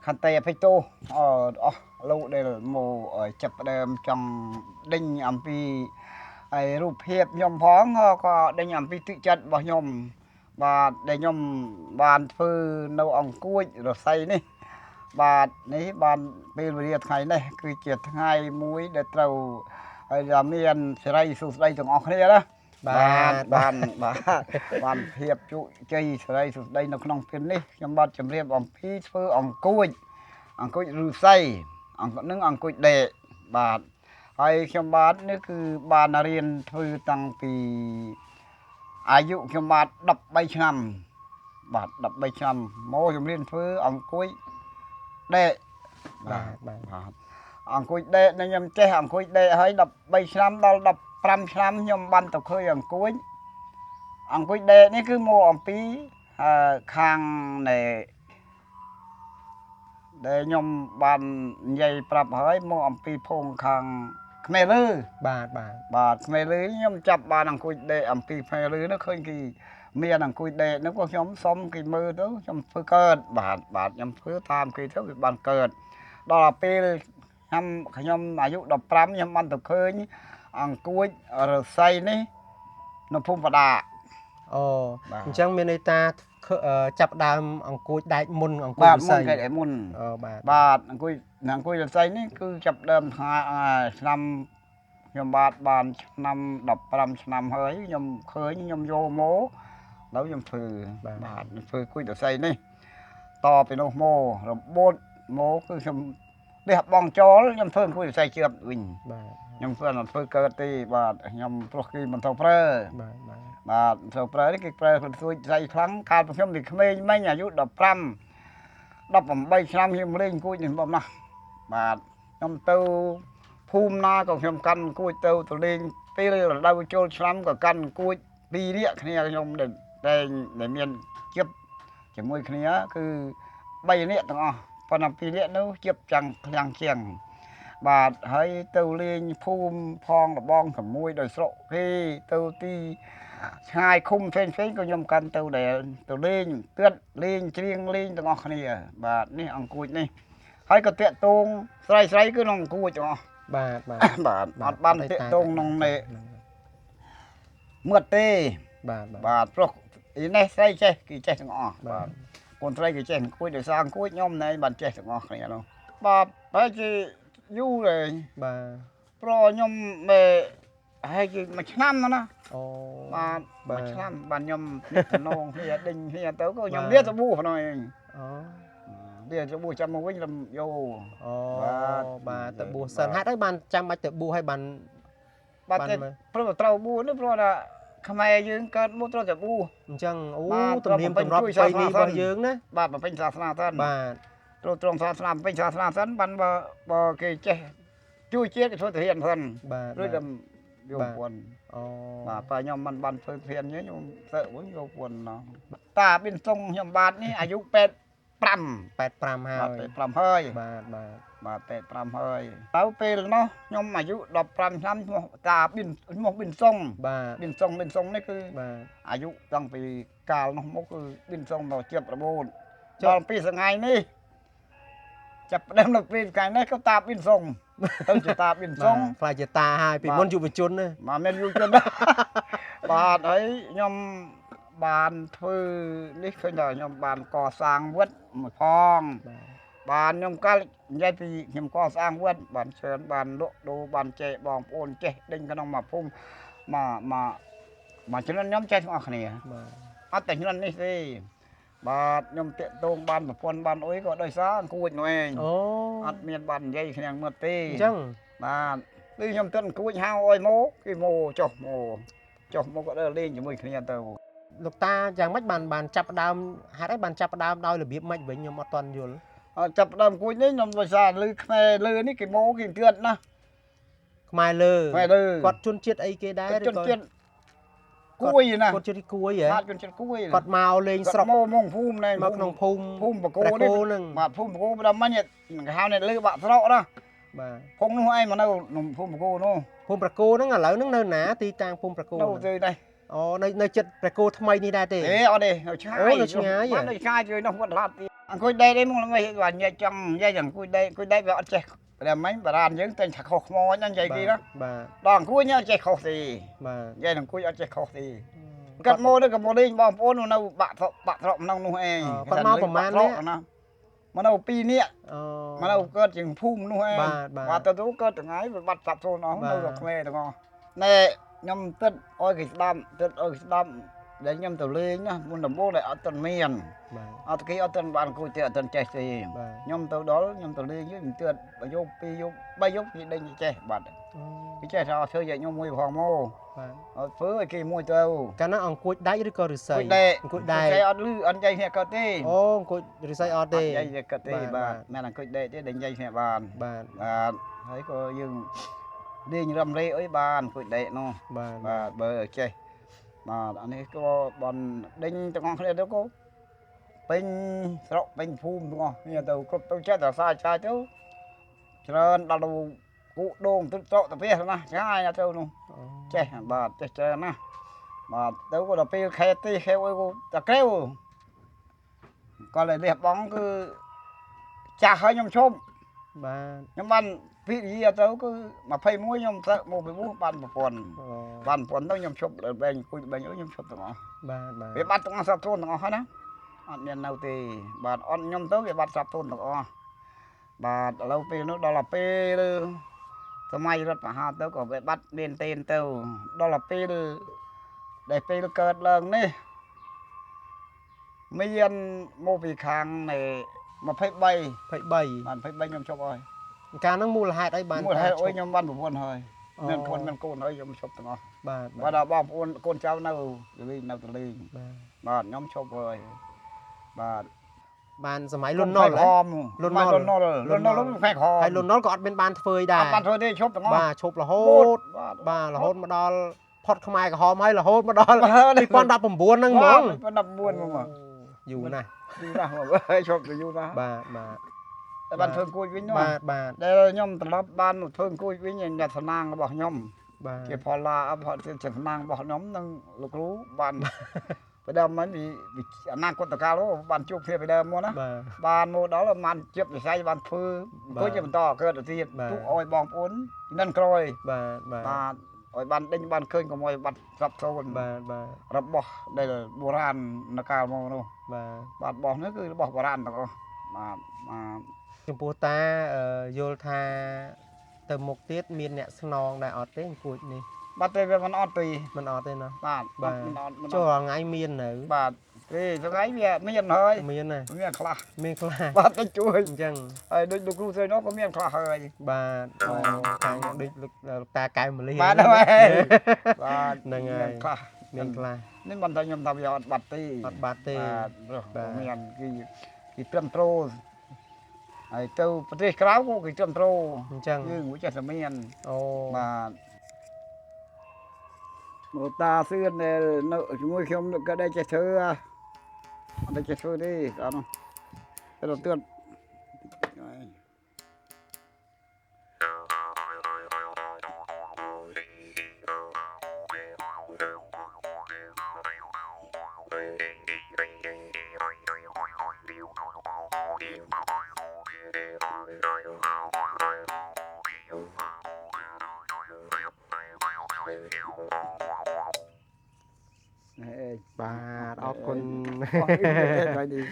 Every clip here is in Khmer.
khăn tay phải tô lâu đây là mồ chập đêm trong đinh âm pi ai rụp hiệp nhom phóng có đinh âm pi tự chân vào nhom và để nhom bàn phư nấu ong cua rồi xay ní và ní bàn pin vừa ngày này cứ triệt hai muối để trâu làm miền sấy sụt đây trong ong này đó bàn hiệp trụ chơi sấy sụt đây nó không phiền ní nhom bàn chấm riêng ong pi phư ong cua rửa sayนึ่งกุยเดะบาทไอ้ชมบาทนี่คือบานาเรียนทือตั้งปีอายุชมบาทดับใบชนำบาทดับใบชนำโมชมเรียนทือกุยเดะบาทกุยเดะในยามเจ้กุยเดะให้ดับใบชนำดอลดับพรำชนำยมบันตะเคยกุยเดะนี่คือโมปีคางในđể nhom bàn dây prap hơi mua âm pi phong khang khmer lư bà khmer lư nhom chập bàn ăn cùi để âm pi khmer lư nó khơi kỳ miền ăn cùi để nó có nhóm xóm kỳ mưa đó nhom phơi cơn bà nhom phơi tham kỳ thiếu bàn cơn đó là pi nhomอายุ10 năm nhom ăn được khơi ăn cùi rồi say ní nó phun vào đà chẳng miền ta chập đàm ăn cùi đại môn ăn cùi xây đại môn bà ăn cùi xây ní cứ chập đàm 2 năm nhom bàn năm 15 năm hơi nhom khơi nhom vô mố đấu nhom phừ bà phừ cùi xây ní toไปโนโมrồi bôn mố cứ nhom đi học bong chó nhom phơi cùi xây chưa bình nhom phơi là phơi cơ ti bà nhom pro khi mình thâu phơi bà thâu phơi cái phơiคนช่วยใส่ครั้งการผสมดิขมิ้นไม่อายุ10 năm bay năm nhom lên cùi nhomบ่นะbà nhom tâu phum na còn nhom căn cùi tâuตัวlênปีlà đau chôn nămก็căn cùiปีนี้គ្នាខ្ញុំតែមានជាប់ជាមួយគ្នាគឺ3នាក់ទាំងអស់ប៉ុន្តែ2នាក់នោះជាប់ចាំងខ្លាំងជាងបាទហើយទៅលេងភូមិផងរបង6ដោយស្រុកគេទៅទីឆ្ងាយឃុំផ្សេងៗក៏ខ្ញុំកាន់ទៅដែលទៅលេងទឿនលេងច្រៀងលេងទាំងអស់គ្នាបាទនេះអង្គួចនេះហើយក៏តាក់ទងស្រីគឺក្នុងអង្គួចទាំងអស់បាទអត់បានតាក់ទងក្នុងនេះមត់ទេបាទប្រុសនេះស្រីចេះគេចេះទាំងអស់បាទកូនស្រីគេចេះអង្គួចដោយសារអង្គួចខ្ញុំណែបានចេះទាំងអស់គ្នានោះបាទហើយជាយូរเลยបាទប្រខ្ញុំហើយគេមួយឆ្នាំណាបាទមួយឆ្នាំបាទខ្ញុំតំណងគ្នាដេញគ្នាទៅក៏ខ្ញុំវាសាប៊ូហ្នឹងឯងវាសាប៊ូចាំមកវិញយកបាទទៅប៊ូសិនហេតុអីបានចាំបាច់ទៅប៊ូឲ្យបានព្រោះត្រូវប៊ូនេះព្រោះថាខ្មែរយើងកើតមកត្រូវតែប៊ូអញ្ចឹងទំនៀមទម្លាប់ប្រពៃណីរបស់យើងណាបាទប្រពៃសាសនាទៅបាទត្រង់សាសនាពេញសាសនាសិនបានបើគេចេះជួយជាតិគេធ្វើទៅរៀនសិនឬទៅយកពួនបាទបើខ្ញុំមិនបានធ្វើរៀនខ្ញុំទៅវិញយកពួនណោះតាប៊ីនសុងខ្ញុំបាទនេះអាយុ85ហើយ85ហើយបាទ85ហើយទៅពេលនោះខ្ញុំអាយុ15ឆ្នាំឈ្មោះតាប៊ីនឈ្មោះប៊ីនសុងបាទប៊ីនសុងនេះគឺអាយុតាំងពីកាលនោះមកគឺប៊ីនសុងមកជាប់9ដល់ពីថ្ងៃនេះចាប់ផ្ដើមនៅពេលថ្ងៃនេះក៏តាប៊ីនសុងទៅជាតាប៊ីនសុងខ្លាចជាតាហើយពីមុនយុវជនណាបាទមានយុវជនបាទហើយខ្ញុំបានធ្វើនេះឃើញថាខ្ញុំបានកសាងវត្តមួយផងបានខ្ញុំកាលនិយាយពីខ្ញុំកសាងវត្តបានច្រើនបានលក់ដូរបានចែកបងប្អូនចេះដេញក្នុងមួយភូមិមកច្រើនខ្ញុំចេះទាំងអស់គ្នាអត់តែច្រើននេះទេបាទខ្ញុំតាក់ទងបានប្រពន្ធបានអុយក៏ដោយសារអង្គួចនោះឯងអត់មានបាននិយាយគ្នាមើលទេអញ្ចឹងបាទគឺខ្ញុំទិនអង្គួចហៅអុយមកគេមកចុះមកក៏ដើរលេងជាមួយគ្នាទៅលោកតាយ៉ាងម៉េចបានចាប់ដើមហេតុអីបានចាប់ដើមដោយរបៀបម៉េចវិញខ្ញុំអត់ទាន់យល់ចាប់ដើមអង្គួចនេះខ្ញុំដោយសារលឺខ្មែរលឺនេះគេមកគេទឿនណាខ្មែរលឺគាត់ជនជាតិអីគេដែរជនជាតិ cùi vậy nè cột chữ cùi vậy bạt con chữ cùi cột màu lên sọc mô mông phum này mọc nông phum phum bạc bạc cô đấy cô nưng mà phum bạc cô đâm mấy nhiệt cái hao này lấy bạc thọ đó បាទ phum nó ai mà đâu phum bạc cô nó ភូមិប្រគោហ្នឹងឥឡូវហ្នឹងនៅណាទីតាំងភូមិប្រគោ đâu từ đây អូនៅចិត្តប្រគោថ្មីនេះដែរទេ thế ở đây nó chai nó chai mà nó chai rồi nó vẫn lạt anh coi đây đấy mong là mấy đoàn nhà trong gia đình coi đây vợ trẻ là mấy bà đàn những tên chặt khóc mò nhanh vậy kia đó បាទ đoàn cuối nhá trẻ khóc thì បាទ gia đình cuối ở trẻ khóc thì cắt mô đó cắt mô đi bom phun nó bạc thọ nó nu e គាត់មកប្រហែលនេះ nó mà đâu pi nè អូ mà đâu cơ chừng phum nu eបាទបាទ và từ tú cơ từng ấy bắt sập thôi nó không đâuបាទ được mê được không nè nhâm tết ôi cái đam để nhâm tàu lên nhá muốn làm bố lại ở tận miền បាទ ở cái ở tận bàn cùi tiệt tận trẻ thì បាទ nhâm tàu đó nhâm tàu lên với mình tiệt bà vô pi vô bay vô gì đây như trẻ bạt អូ cái trẻ sao chơi vậy nhâm mùi hoàng mô បាទ ở phứ cái mùi tàu កាលណាអង្គួចដាច់ឬក៏ឫស្សី cùi đè អង្គួចដែក cái ăn lư ăn dây nè cơ tê អូអង្គួចឫស្សីអត់ទេ ăn dây nè cơ têបាទ bà mẹ là cùi đè chứ đánh dây nè bàn បាទ bà thấy có dừng đi như rầm rê ấy bàn cùi đè nó បាទ và bờ ở chơi mà anh ấy có bọn đinh cho con kia đó có pin rộng pin phum đúng không bây giờ tôi chết là sai sai chứ cho nên là đồ cụ đồn tôi trộn tập kia mà cái ai là tôi luôn អូ chơi bà chơi mà đâu có tập kia khe tí khe ôi cô ta kéo còn lại đẹp bóng cứ chả hơi nhom chôm បាទ nhưng mà vị gì à tớ cứ mà phây muối nhom sợ một cái bún bàn một phần អូ bàn phần đâu nhom chôm ở bên cùi bên ở nhom chôm tụi nó បាទ បាទ វាបាត់ទាំងអស់សពធូនទាំងអស់ហើយណាអត់មាននៅទេបាទអត់ខ្ញុំទៅវាបាត់សពធូនទាំងអស់បាទឥឡូវពេលនោះដល់ពេលសម័យរដ្ឋប្រហារទៅក៏វាបាត់មានទេនទៅដល់ពេលដែលពេលកើតឡើងនេះមានមកពីខាងនៃ23បាទ 23 23ខ្ញុំជប់ហើយ កាលហ្នឹងមូលហេតុអីបាន មួយហេតុអុយ ឈប់ ខ្ញុំបានប្រពន្ធហើយ អូ មានប្រពន្ធមានកូនហើយខ្ញុំជប់ទាំងអស់ បាទ បាទដល់បងប្អូនកូនចៅនៅលេងនៅតលេង បាទ បាទខ្ញុំជប់ហើយបាទ បានសម័យលន់នល់ ហម លន់នល់ លន់នល់ផ្នែកហម ហើយលន់នល់ក៏អត់មានបានធ្វើអីដែរ អត់បានធ្វើទេឈប់ទាំងអស់ បាទឈប់រហូត បាទ បាទរហូតមកដល់ផុតខ្មែរក្រហមហើយរហូតមកដល់ បាទ 2019ហ្នឹងហ្មង 19មក យូរណាស់ យូរណាស់មកឈប់ទៅយូរណាស់ បាទបាទ តែបានធ្វើអង្គុយវិញនោះ បាទបាទ ដែលខ្ញុំត្រឡប់បានមកធ្វើអង្គុយវិញអ្នកសំណាងរបស់ខ្ញុំ បាទ ជាផល្លាអផជាសំណាងរបស់ខ្ញុំនិងលោកគ្រូបានពីដើមមកពីអនាគតកាលបានជួបគ្នាពីដើមមកណា បាទ បានមកដល់បានជិបវិស័យបានធ្វើអង្គុយជាបន្តកើតទៅទៀតទុកឲ្យបងប្អូននឹងក្រោយ បាទបាទ បាទឲ្យបានដេញបានឃើញកុំឲ្យបាត់ស្រាប់សូន បាទបាទ របស់ដែលបុរាណនៅកាលមកនោះ បាទ បាទរបស់នេះគឺរបស់បុរាណទាំងអស់បាទបាទ ចំពោះតាយល់ថាទៅមុខទៀតមានអ្នកស្នងដែរអត់ទេអង្គួចនេះ បាទតែវាមិនអត់ពី មិនអត់ទេណា បាទ បាទ មិនអត់មិនអ ចូល ត់ ថ្ងៃមាននៅ បាទទេថ្ងៃវាមានហើយ មានណា មានខ្លះ មានខ្លះ បាទទៅជួយ អញ្ចឹង ហើយដូចលោកគ្រូស្រីនោះក៏មានខ្លះហើយ បាទអូខាងដូចលោកតាកែវមលី បាទហើយបាទ ហ្នឹងហើយ ខ្លះ មានខ្លះ នេះមិនថាខ្ញុំថាវាអត់បាត់ទេ អត់បាត់ទេ បាទព្រោះ បាទ មានគេត្រឹមត្រូវហើយទៅប្រទេសក្រៅក៏គេត្រឹមត្រូវ អញ្ចឹង យើងមួយចេះតែមាន អូ បាទមកតាសឿនដែលនៅជាមួយខ្ញុំក៏ได้ចេះធ្វើអត់ได้ចេះធ្វើទេអត់តែទៅទៀតបាទអរគុណ អស់នេះទៅនេះ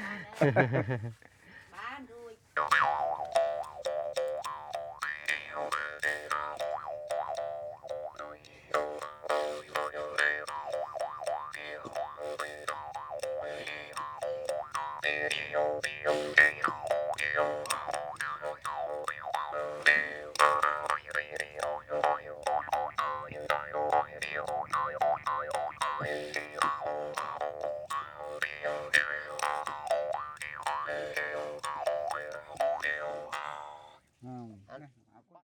បានរួច